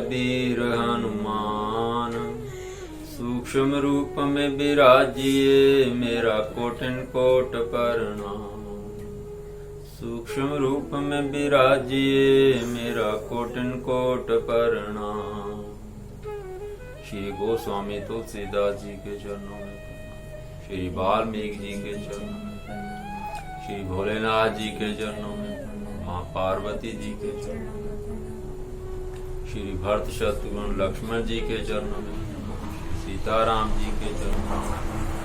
वीर हनुमान। सूक्ष्म रूप में विराजिए मेरा कोटिन कोट प्रणाम। सूक्ष्म रूप में विराजिए मेरा कोटिन कोट प्रणाम। श्री गोस्वामी तुलसीदास जी के चरणों में प्रणाम। श्री वाल्मीकि जी के चरणों में प्रणाम। श्री भोलेनाथ जी के चरणों में प्रणाम। माँ पार्वती जी के चरणों में प्रणाम। श्री भरत शत्रुघ्न लक्ष्मण जी के चरणों में प्रणाम। सीताराम जी के चरणों में,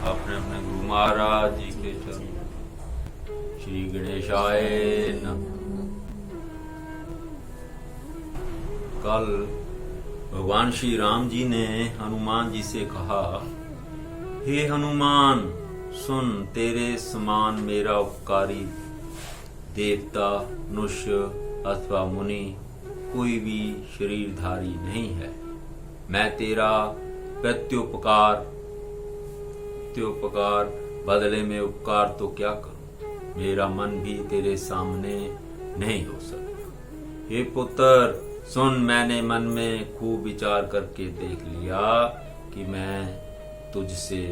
अपने अपने गुरु महाराज जी के चरणों में। श्री गणेशाय नमः। कल भगवान श्री राम जी ने हनुमान जी से कहा, हे हनुमान सुन, तेरे समान मेरा उपकारी देवता, मनुष्य अथवा मुनि कोई भी शरीरधारी नहीं है। मैं तेरा प्रत्युपकार बदले में उपकार तो क्या करूं? मेरा मन भी तेरे सामने नहीं हो सकता। हे पुत्र सुन, मैंने मन में खूब विचार करके देख लिया कि मैं तुझसे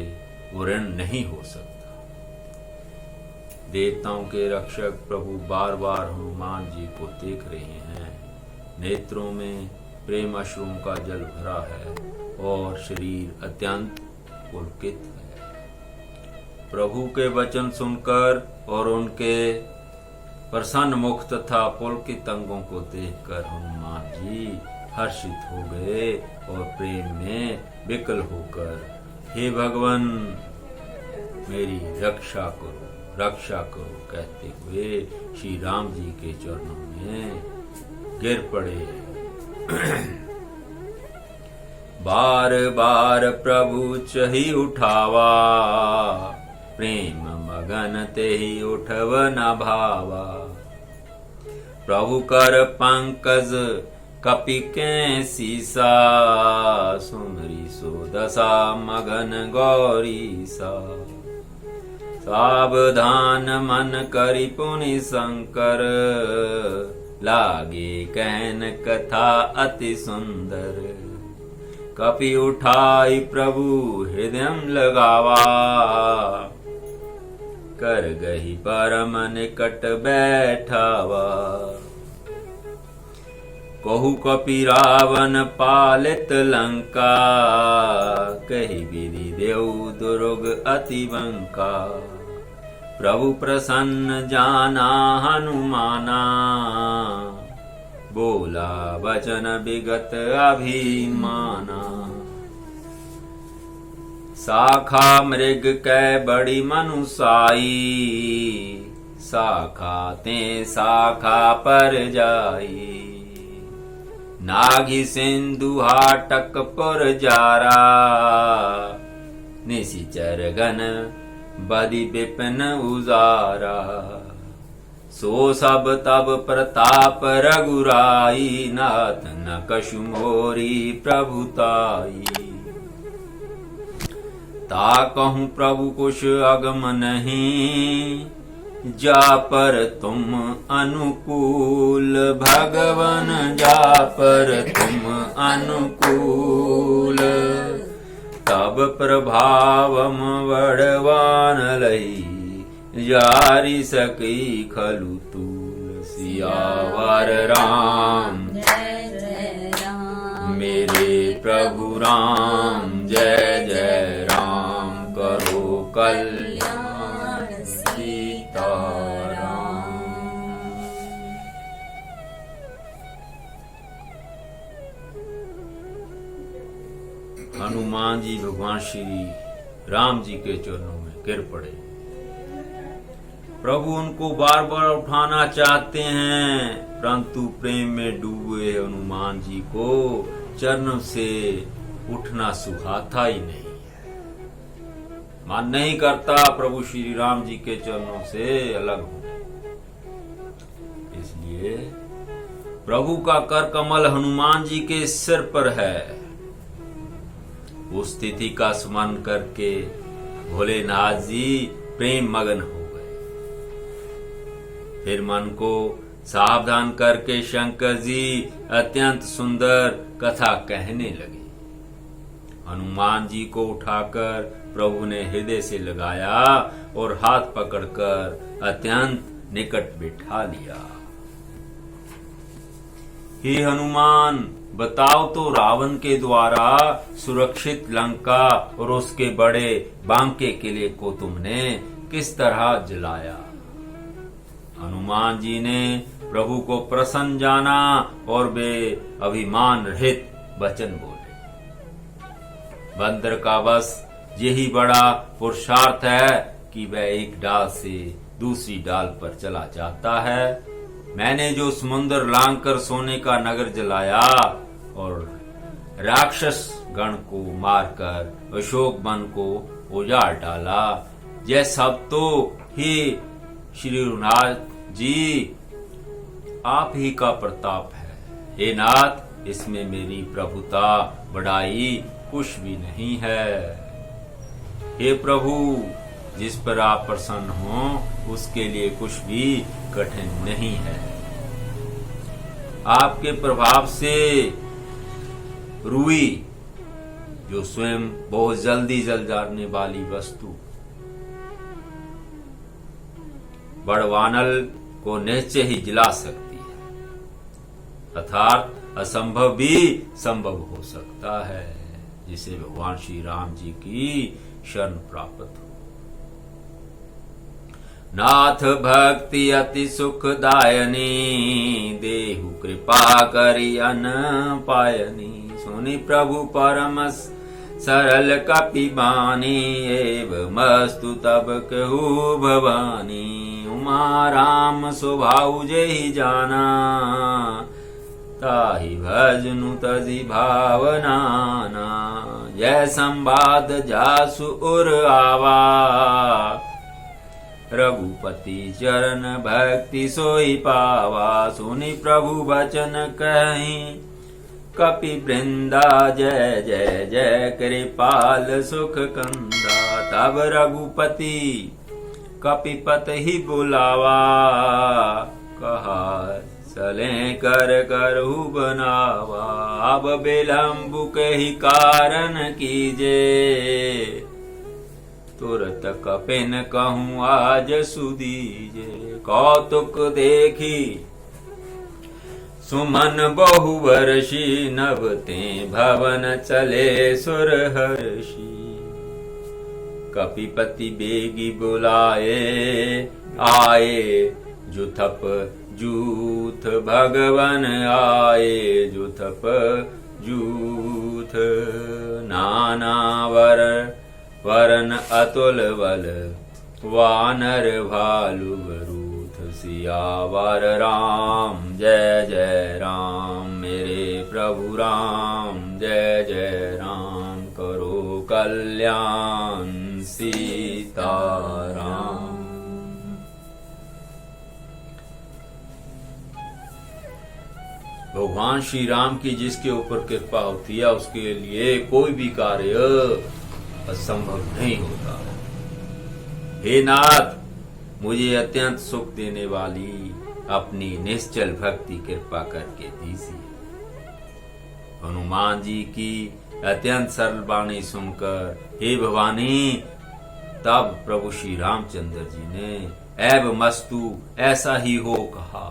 ऋण नहीं हो सकता। देवताओं के रक्षक प्रभु बार बार हनुमान जी को देख रहे हैं। नेत्रों में प्रेम अश्रुओं का जल भरा है और शरीर अत्यंत पुलकित है। प्रभु के वचन सुनकर और उनके प्रसन्न मुख तथा पुलकित अंगों को देखकर हनुमान जी हर्षित हो गए और प्रेम में विकल होकर, हे भगवान मेरी रक्षा करो कहते हुए श्री राम जी के चरणों में गिर पड़े। बार बार प्रभु चही उठावा, प्रेम मगन ते ही उठव न भावा। प्रभु कर पंकज कपि के सीसा, सुमरी सो दशा मगन गौरी सा। सावधान मन करि पुनि शंकर, लागे कहन कथा अति सुंदर। कपि उठाई प्रभु हृदय लगावा, कर गही परम निकट बैठावा। कहु कपि रावण पालित लंका, कही विधि देव दुर्ग अति बंका। प्रभु प्रसन्न जाना हनुमाना, बोला वचन विगत अभिमाना। शाखा मृग कै बड़ी मनुसाई, शाखा ते शाखा पर जाई। नागी सिंधु हाटक पुर जारा, निशिचर गण बदि विपिन उजारा। सो सब तब प्रताप रघुराई, नाथ न कछु मोरी प्रभुताई। ता कहूँ प्रभु कुछ अगम नहीं, जा पर तुम अनुकूल। भगवन जा पर तुम अनुकूल। तब प्रभावम बढ़वान लई, जारी सकी खलु तूल। सियावर राम मेरे प्रभु राम, जय जय राम करो कल्याण सीताराम। हनुमान जी भगवान श्री राम जी के चरणों में गिर पड़े। प्रभु उनको बार बार उठाना चाहते हैं, परंतु प्रेम में डूबे हनुमान जी को चरण से उठना सुहाता ही नहीं है। मन नहीं करता प्रभु श्री राम जी के चरणों से अलग हो। इसलिए प्रभु का कर कमल हनुमान जी के सिर पर है। उस स्थिति का स्मरण करके भोलेनाथ जी प्रेम मगन हो गए। फिर मन को सावधान करके शंकर जी अत्यंत सुंदर कथा कहने लगे। हनुमान जी को उठाकर प्रभु ने हृदय से लगाया और हाथ पकड़कर अत्यंत निकट बिठा लिया। हे हनुमान, बताओ तो रावण के द्वारा सुरक्षित लंका और उसके बड़े बांके किले को तुमने किस तरह जलाया? हनुमान जी ने प्रभु को प्रसन्न जाना और वे अभिमान रहित वचन बोले। बंदर का बस यही बड़ा पुरुषार्थ है कि वह एक डाल से दूसरी डाल पर चला जाता है। मैंने जो समुद्र लांघकर सोने का नगर जलाया और राक्षस गण को मारकर अशोक वन को उजाड़ डाला, यह सब तो ही श्री रघुनाथ जी आप ही का प्रताप है। हे नाथ, इसमें मेरी प्रभुता बड़ाई कुछ भी नहीं है। हे प्रभु, जिस पर आप प्रसन्न हो उसके लिए कुछ भी कठिन नहीं है। आपके प्रभाव से रुई, जो स्वयं बहुत जल्दी जल जाने वाली वस्तु, बड़वानल को निश्चय ही जला सकती है, अर्थात असंभव भी संभव हो सकता है, जिसे भगवान श्री राम जी की शरण प्राप्त हो। नाथ भक्ति अति सुखदायनी, देहु कृपा करि अन पायनी। सुनि प्रभु परम सरल कपि बानी, एवमस्तु तब कहु भवानी। उमा राम स्वभाव जेहि जाना, ताहि भजनु तजि भावनाना। जय संवाद जासु उर आवा, रघुपति चरण भक्ति सोई पावा। सुनि प्रभु वचन कहि कपि वृंदा, जय जय जय कृपाल सुख कंदा। तब रघुपति कपिपत ही बुलावा, कहा चले कर करहु बनावा। अब विलंबु कहि कारण कीजे, तुरत कपिन कहूँ आज सुदीजे। कौतुक देखी सुमन बहु वर्षी, नभते भवन चले सुर हर्षी। कपिपति बेगी बुलाए, आए जुथप जूथ भगवन आए। जुथप जूथ नाना वरन अतुल बल, वानर भालु रूथ। सियावर राम जय जय राम, मेरे प्रभु राम जय जय राम। करो कल्याण सीताराम। भगवान श्री राम की जिसके ऊपर कृपा होती है उसके लिए कोई भी कार्य असंभव नहीं होता। हे नाथ, मुझे अत्यंत सुख देने वाली अपनी निश्चल भक्ति कृपा करके दीजिए। हनुमान जी की अत्यंत सरल वाणी सुनकर हे भवानी, तब प्रभु श्री रामचंद्र जी ने एव मस्तु ऐसा ही हो कहा।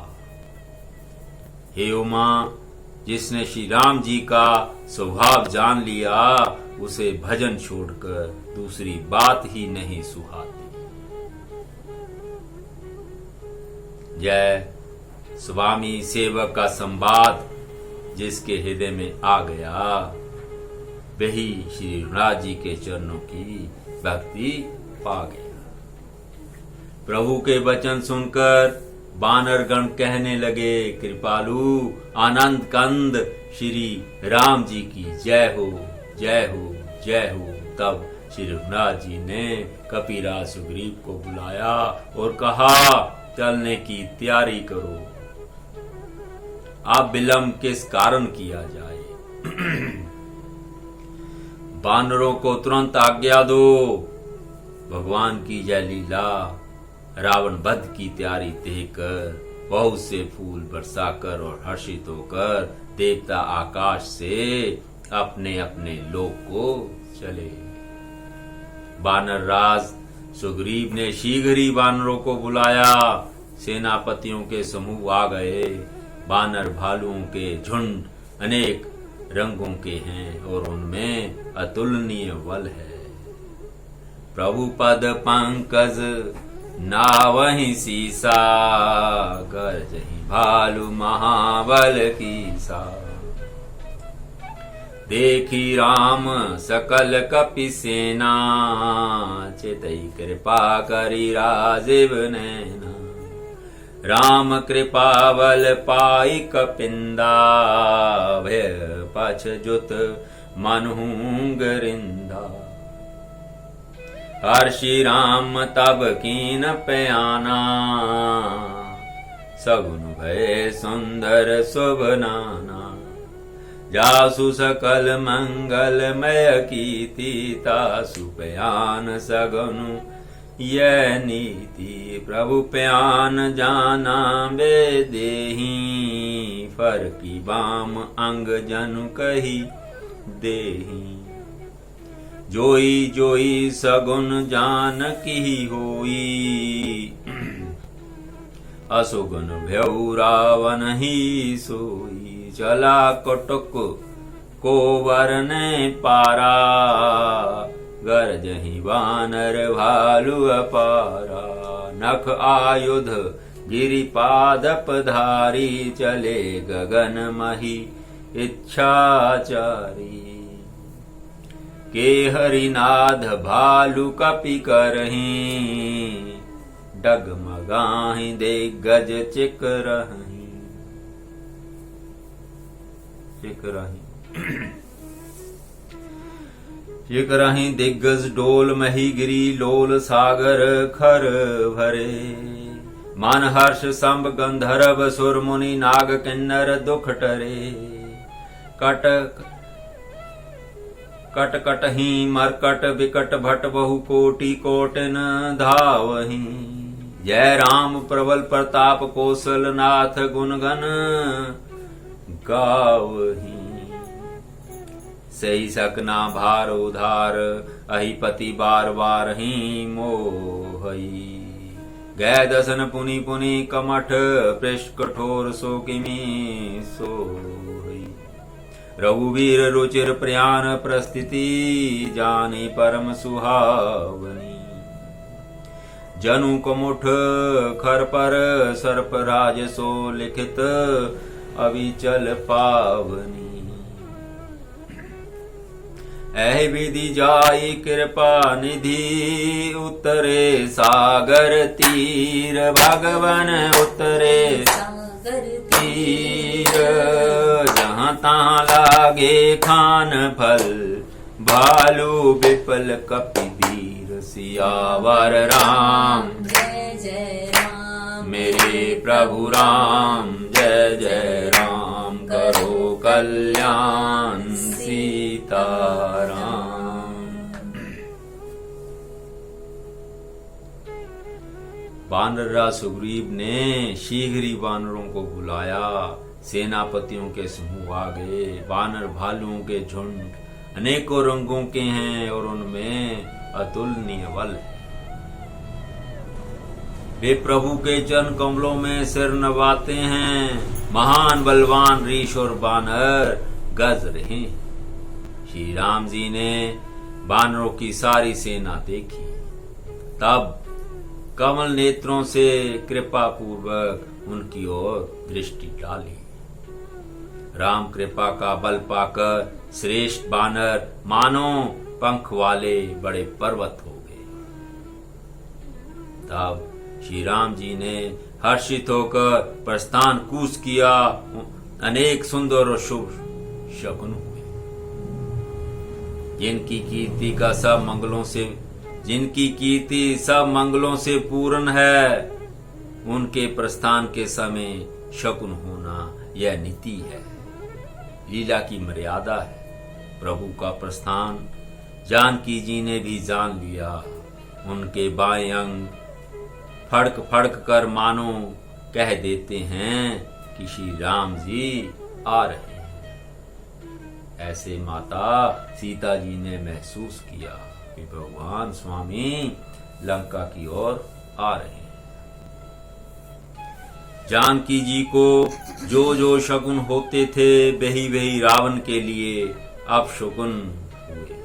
हे उमा, जिसने श्री राम जी का स्वभाव जान लिया उसे भजन छोड़कर दूसरी बात ही नहीं सुहाती। जय स्वामी सेवक का संवाद जिसके हृदय में आ गया, वही श्री रघुनाथ जी के चरणों की भक्ति पा गया। प्रभु के वचन सुनकर वानर गण कहने लगे, कृपालु आनंद कंद श्री राम जी की जय हो, जय हो, जय हो। तब श्री रघुनाथ जी ने कपिराज सुग्रीव को बुलाया और कहा, चलने की तैयारी करो। अब विलंब किस कारण किया जाए? वानरों को तुरंत आज्ञा दो। भगवान की जय लीला रावण वध की तैयारी देखकर बहुत से फूल बरसाकर और हर्षित होकर देवता आकाश से अपने अपने लोक को चले। वानर राज सुग्रीव ने शीघ्र ही वानरों को बुलाया। सेनापतियों के समूह आ गए। वानर भालुओं के झुंड अनेक रंगों के हैं और उनमें अतुलनीय बल है। प्रभु पद पंकज नावहि सीसा, गरजहि भालु महाबल कीसा। देखी राम सकल कपि सेना, चितई कृपा करी राजीव नैना। राम कृपा बल पाई कपिंदा, भय पछ जुत मनहु गरिंदा। हर्षि राम तब कीन प्याना, सगुन भय सुंदर शुभ नाना। जासु सकल मंगलमय कीर्ति, तासु प्यान सगुनु यह नीति। प्रभु प्यान जाना वे देहि, फर की बाम अंग जनु कही देहि। जोई जोई सगुन जान की होई, असुगुन भयउ रावण ही सोई। चला कटुक को वरने पारा, गरजहि वानर भालु अपारा। नख आयुध गिरिपादप धारी, चले गगन मही इच्छाचारी। के हरिनाद भालु कपि करहीं, डगमगाहि दिग्गज चिकरहीं। चिकरहीं दिग्गज डोल मही गिरी, लोल सागर खर भरे। मन हर्ष संभ गंधर्व सुर मुनि, नाग किन्नर दुख टरे। कट कटहि मरकट विकट भट, बहु कोटि कोटिन धावहि। जय राम प्रबल प्रताप, कौशलनाथ गुणगन गावहि। सही सकना भार उधार, अहिपति बार बार ही मोहई। गै दसन पुनि पुनि कमठ, पृष्ठ कठोर सो किमी सोई। रघुवीर रुचिर प्रयाण प्रस्थिति, जानी परम सुहावनी। जनु कुमुठ खर पर सर्प राज, सो लिखित अविचल पावनी। ऐ विधि जाई कृपा निधि, उतरे सागर तीर। भगवन उतरे सागर तीर, जहाँ तहाँ लागे खान फल। भालू विपल कपि वीर, सियावर राम जय जय राम। मेरे प्रभु राम जय जय राम, करो कल्याण सीताराम। वानरराज सुग्रीव ने शीघ्र ही वानरों को बुलाया। सेनापतियों के समूह आ गए। वानर भालुओं के झुंड अनेकों रंगों के हैं और उनमें अतुलनीय बल है। वे प्रभु के चरण कमलों में सिर नवाते हैं। महान बलवान ऋष और वानर गज रहे। श्री राम जी ने वानरों की सारी सेना देखी, तब कमल नेत्रों से कृपा पूर्वक उनकी ओर दृष्टि डाली। राम कृपा का बल पाकर श्रेष्ठ वानर मानो पंख वाले बड़े पर्वत हो गए। तब श्री राम जी ने हर्षित होकर प्रस्थान कूच किया। अनेक सुंदर और शुभ शकुन हुए। जिनकी कीर्ति सब मंगलों से पूर्ण है, उनके प्रस्थान के समय शकुन होना यह नीति है, लीला की मर्यादा है। प्रभु का प्रस्थान जानकी जी ने भी जान लिया। उनके बाएं अंग फड़क फड़क कर मानो कह देते हैं कि श्री राम जी आ रहे हैं। ऐसे माता सीता जी ने महसूस किया कि भगवान स्वामी लंका की ओर आ रहे हैं। जानकी जी को जो जो शगुन होते थे वही वही रावण के लिए अब शगुन हुए।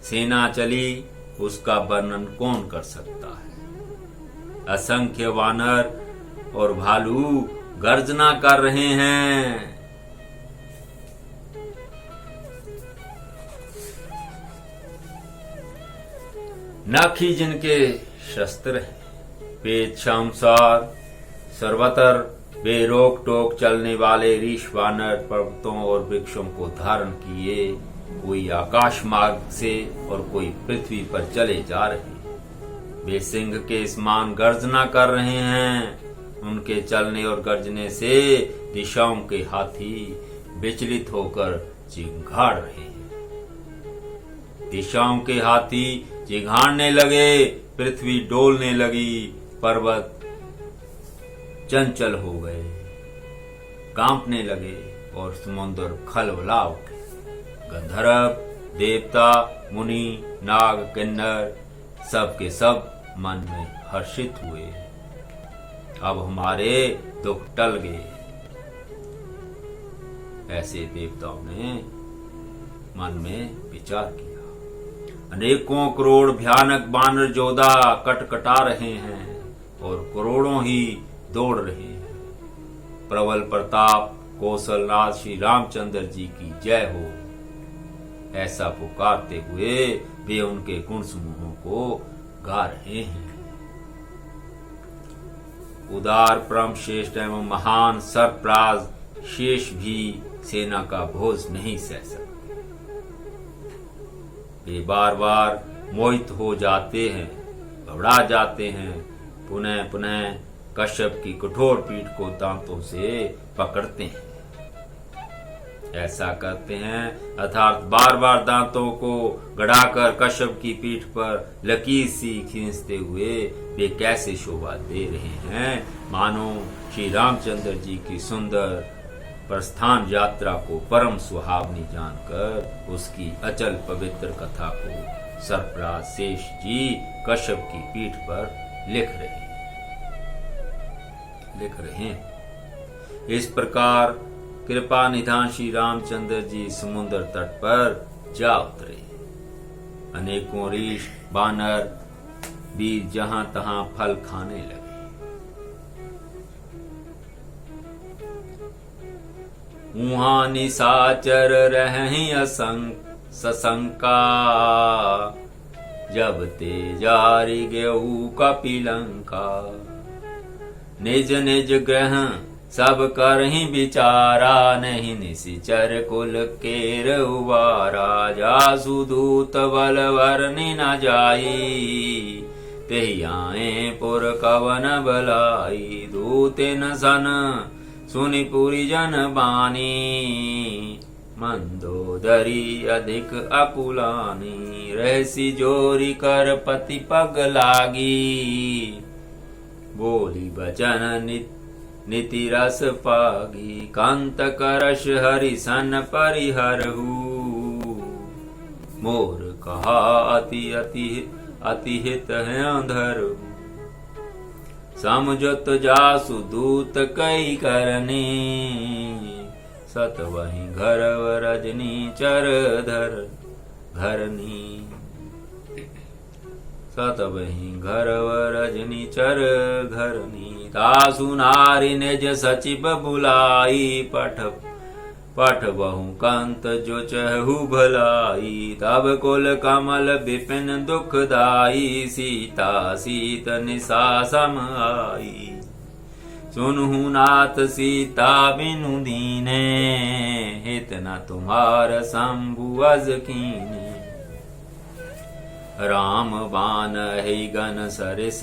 सेना चली, उसका वर्णन कौन कर सकता है। असंख्य वानर और भालू गर्जना कर रहे हैं। नख ही जिनके शस्त्र हैं, वेद शामसार सर्वत्र बेरोक टोक चलने वाले ऋष वानर पर्वतों और वृक्षों को धारण किए कोई आकाश मार्ग से और कोई पृथ्वी पर चले जा रहे हैं। वे सिंह के समान गर्जना कर रहे हैं। उनके चलने और गर्जने से दिशाओं के हाथी विचलित होकर चिंघाड़ रहे हैं। दिशाओं के हाथी चिंघाड़ने लगे, पृथ्वी डोलने लगी, पर्वत चंचल हो गए, कांपने लगे और समुद्र खलबला उठे। गंधर्व, देवता, मुनि, नाग, किन्नर सब के सब मन में हर्षित हुए। अब हमारे दुख टल गए। ऐसे देवताओं ने मन में विचार किया। अनेकों करोड़ भयानक बानर जोधा कटकटा रहे हैं और करोड़ों ही दौड़ रहे हैं। प्रबल प्रताप कौशलनाथ श्री रामचंद्र जी की जय हो, ऐसा पुकारते हुए वे उनके गुण समूहों को गा रहे हैं। उदार परम श्रेष्ठ एवं महान सर्पराज शेष भी सेना का बोझ नहीं सह सकते। वे बार बार मोहित हो जाते हैं, घबरा जाते हैं, पुनः पुनः कश्यप की कठोर पीठ को दांतों से पकड़ते हैं। ऐसा करते हैं अर्थात बार बार दांतों को गड़ाकर कश्यप की पीठ पर लकीर सी खींचते हुए वे कैसे शोभा दे रहे हैं, मानो श्री रामचंद्र जी की सुंदर प्रस्थान यात्रा को परम सुहावनी जानकर उसकी अचल पवित्र कथा को सर्पराज शेष जी कश्यप की पीठ पर लिख रहे हैं। इस प्रकार कृपा निधान श्री रामचंद्र जी समुद्र तट पर जा उतरे। अनेकों ऋष बानर वीर जहां तहां फल खाने लगे। वहां निशाचर रही सशंका, जब ते जारी गेहूं कपिलंका। निज निज ग्रह सब करहि विचारा, नहीं निशिचर कुल केर उबारा। जासु दूत बल वर्णि न जाई, तेहि आए पुर कवन बलाई। दूते न सन सुनि पुरी जन बानी, मंदोदरी अधिक अकुलानी। रहसी जोरी कर पति पग लागी, बोली बचन नीति रस पागी। कांत करश हरि सन परिहरहु, मोर कहा अति अति अति हित है अंधरहु। समझत जासु दूत कई करनी, सत वही घर रजनी चर धर घरनी। सत वही घर रजनी चर घरनी। तासु नारी निज सचिव बुलाई, पठ बहु कंत जो चहु भलाई। तब कुल कमल विपिन दुखदाई, सीता सीत निशा सम आई। सुनहु नाथ सीता बिनु दीने, हित न तुम्हार शंभु अज कीने। राम बान है गन सरिस,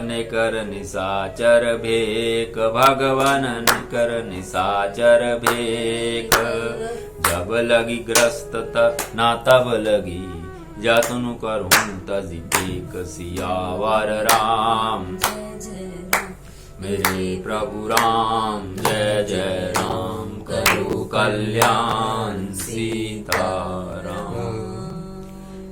निकर निशाचर भेक। भगवन निकर निशाचर भेक। जब लगी ग्रस्त ना तब लगी, जतनु करूं तजि भेक। सियावर राम मेरे प्रभु राम। जय जय राम करो कल्याण सीताराम।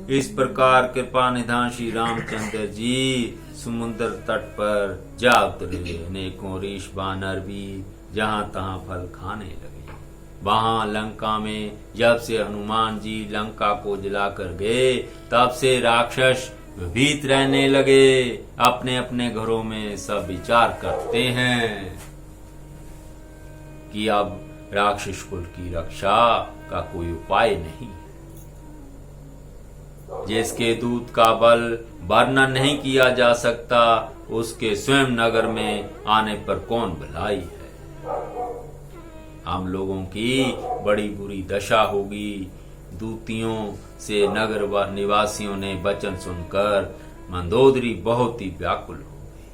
इस प्रकार कृपा निधान श्री रामचंद्र जी समुद्र तट पर जा उतरे। अनेकों ऋषि बानर भी जहां तहां फल खाने लगे। वहां लंका में जब से हनुमान जी लंका को जलाकर गए तब से राक्षस भीत रहने लगे। अपने अपने घरों में सब विचार करते हैं कि अब राक्षस कुल की रक्षा का कोई उपाय नहीं। जिसके दूत का बल वर्णन नहीं किया जा सकता उसके स्वयं नगर में आने पर कौन भलाई है। हम लोगों की बड़ी बुरी दशा होगी। दूतियों से नगर निवासियों ने वचन सुनकर मंदोदरी बहुत ही व्याकुल हो गई।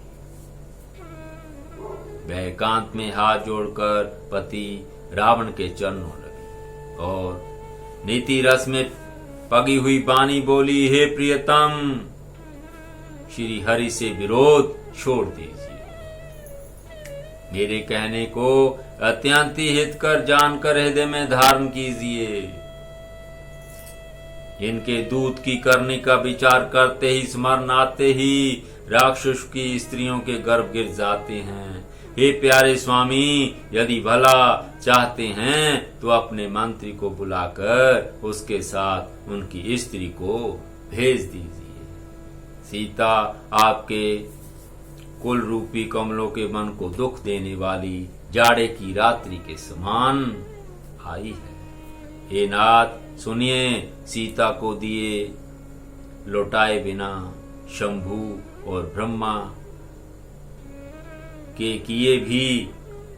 वह एकांत में हाथ जोड़कर पति रावण के चरणों लगी और नीति रस में पगी हुई वाणी बोली, हे प्रियतम, श्री हरि से विरोध छोड़ दीजिए। मेरे कहने को अत्यंत हित कर जानकर हृदय में धारण कीजिए। इनके दूत की करने का विचार करते ही स्मरण आते ही राक्षस की स्त्रियों के गर्भ गिर जाते हैं। हे प्यारे स्वामी, यदि भला चाहते हैं तो अपने मंत्री को बुलाकर उसके साथ उनकी स्त्री को भेज दीजिए। सीता आपके कुल रूपी कमलों के मन को दुख देने वाली जाड़े की रात्रि के समान आई है। हे नाथ, सुनिए, सीता को दिए लौटाए बिना शंभु और ब्रह्मा के किए भी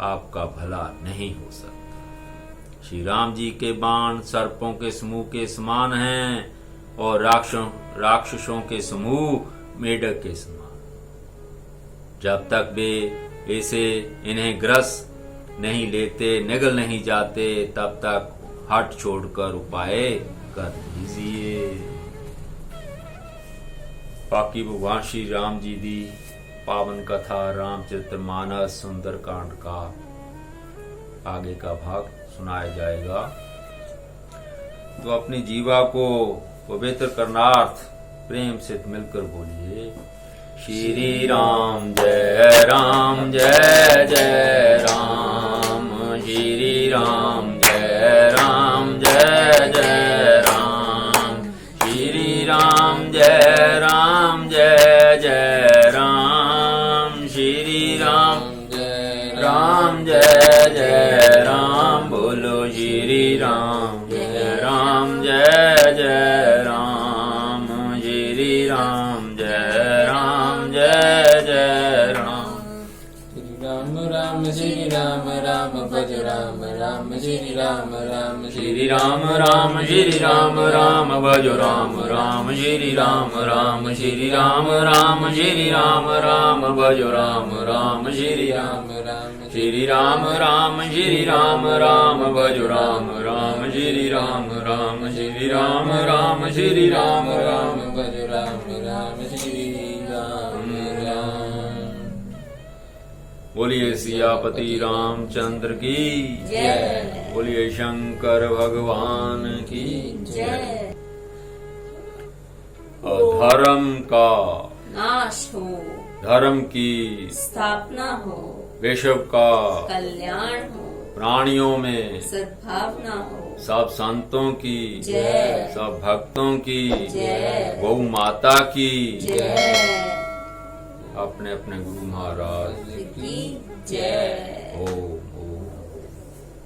आपका भला नहीं हो सकता। श्री राम जी के बाण सर्पों के समूह के समान हैं और राक्षसों के समूह मेढक के समान। जब तक वे ऐसे इन्हें ग्रस नहीं लेते, निगल नहीं जाते, तब तक हट छोड़कर उपाय कर दीजिए। बाकी भगवान श्री राम जी दी पावन कथा रामचरितमानस सुंदरकांड का आगे का भाग सुनाया जाएगा। तो अपनी जीवा को पवित्र करनार्थ प्रेम से मिलकर बोलिए, श्री राम जय राम जय जय राम, श्री राम जय राम जय जय राम, श्री राम जय राम जय जय राम, श्री राम जय जय राम। बोलो श्री राम जय जय राम, श्री राम जय जय राम। श्री राम राम भज राम राम, श्री राम राम श्री राम राम, श्री राम राम भज राम राम, श्री राम राम, श्री राम राम, श्री राम राम भज राम राम, श्री राम राम श्री राम राम, श्री राम राम भज राम राम, श्री राम राम, श्री राम राम, श्री राम राम भज राम राम, श्री राम राम। बोलिए सियापति रामचंद्र की जय, बोलिए शंकर भगवान की जय। धर्म का नाश हो, धर्म की स्थापना हो, विश्व का कल्याण हो, प्राणियों में सद्भावना हो, सब संतों की जय, सब भक्तों की जय, गौ माता की जय, अपने अपने गुरु महाराज की जय। ओम ओम।